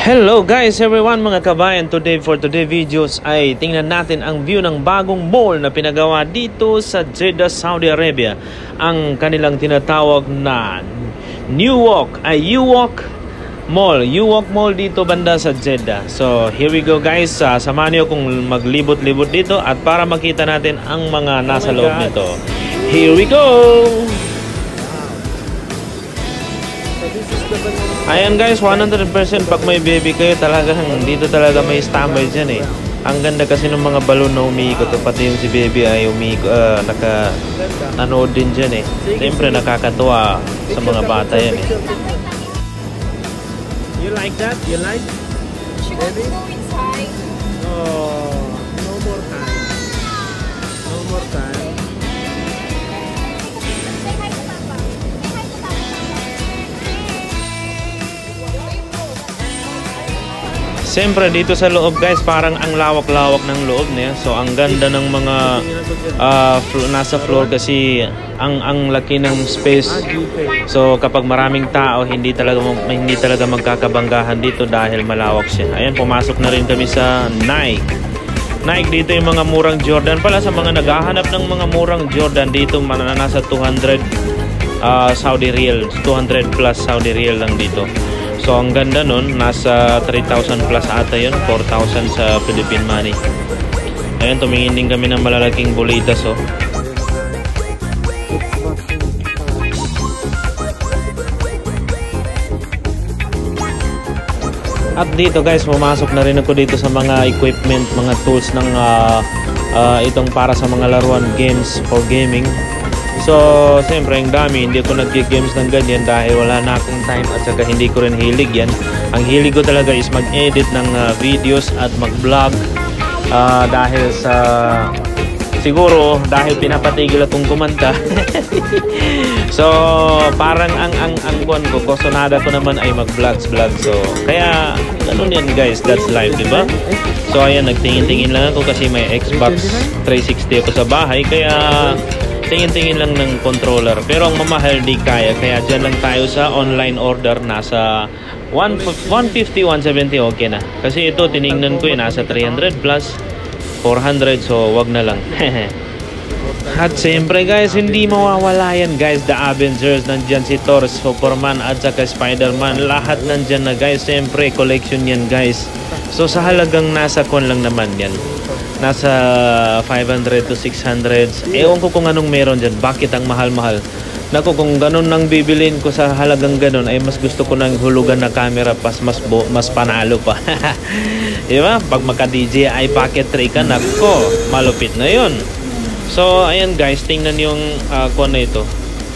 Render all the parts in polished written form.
Hello guys, everyone mga kabayan. For today videos ay tingnan natin ang view ng bagong mall na pinagawa dito sa Jeddah, Saudi Arabia. Ang kanilang tinatawag na UWalk Mall dito banda sa Jeddah. So here we go guys, samahan niyo kung maglibot-libot dito at para makita natin ang mga nasa loob nito. Here we go! Ayan guys, 100% pag may baby kayo talagang dito talaga may standby dyan eh. Ang ganda kasi ng mga balon na umiikot, pati yung si baby ay nanood din dyan eh. Siyempre nakakatuwa sa mga bata yan eh. You like that? You like? She wants to go inside. Oh, no more time. No more time. Say hi to Papa. Say hi to Papa. Siyempre dito sa loob guys, parang ang lawak-lawak ng loob niya. So ang ganda ng mga nasa floor kasi ang laki ng space. So kapag maraming tao, hindi talaga magkakabanggahan dito dahil malawak siya. Ayan, pumasok na rin kami sa Nike. Dito yung mga murang Jordan. Pala sa mga naghahanap ng mga murang Jordan dito, nasa 200 Saudi Riyal, 200 plus Saudi Riyal lang dito. So ang ganda nun, nasa 3,000 plus ata yun, 4,000 sa Philippine money. Ayan, tumingin din kami ng malalaking bulitas oh. At dito guys, pumasok na rin ako dito sa mga equipment, mga tools ng itong para sa mga laruan, games for gaming. So, siyempre ang dami, hindi ako nag-games ng ganyan dahil wala na akong time at saka hindi ko rin hilig yan. Ang hilig ko talaga is mag-edit ng videos at mag-vlog dahil sa siguro dahil pinapatigil akong kumanta. So, parang ang kuwan ko, kusonada ko naman ay mag-vlogs. So, kaya ganun yan guys, that's life, diba? So, ayan, nagtingin-tingin lang ako kasi may Xbox 360 ako sa bahay, kaya tingin-tingin lang ng controller. Pero ang mamahal di kaya dyan lang tayo sa online order. Nasa 150, 170 okay na. Kasi ito tiningnan ko nasa 300 plus 400, so wag na lang. At siyempre guys, hindi mawawala yan guys, the Avengers. Nandyan si Thor, Superman at saka Spider-Man. Lahat nandyan na guys. Siyempre collection yan guys. So sa halagang nasa kon lang naman yan, nasa 500 to 600. Ewan ko kung anong meron dyan, bakit ang mahal-mahal. Naku, kung ganun nang bibilin ko sa halagang ganun, ay mas gusto ko nang hulugan na camera, mas panalo pa. Diba? Pag maka-DJI Pocket 3 ka, nako, malupit na yun. So ayan guys, tingnan yung kuwan na ito,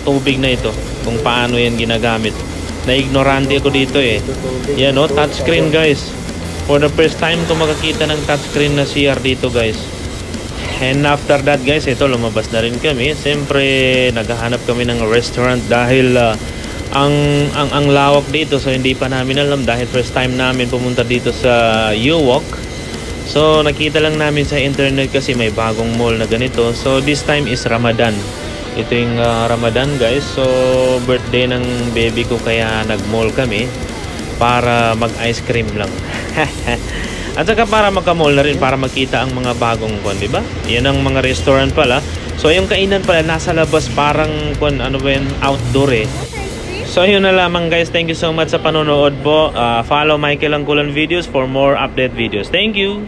tubig na ito, kung paano yan ginagamit. Na-ignorante ako dito eh. Yan o, touchscreen guys. For the first time ko makakita ng touchscreen na CR dito guys. And after that guys, ito lumabas na rin kami. Siyempre naghahanap kami ng restaurant dahil ang lawak dito. So hindi pa namin alam dahil first time namin pumunta dito sa UWalk. So nakita lang namin sa internet kasi may bagong mall na ganito. So this time is Ramadan. Ito yung Ramadan guys. So birthday ng baby ko kaya nag-mall kami para mag-ice cream lang. At saka para magka-mall na rin, para makita ang mga bagong kon, di ba? Yan ang mga restaurant pala. So yung kainan pala nasa labas, parang kon, ano ba yun, outdoor eh. So yun na lamang guys. Thank you so much sa panonood po. Follow Michael Angkulan videos for more update videos. Thank you.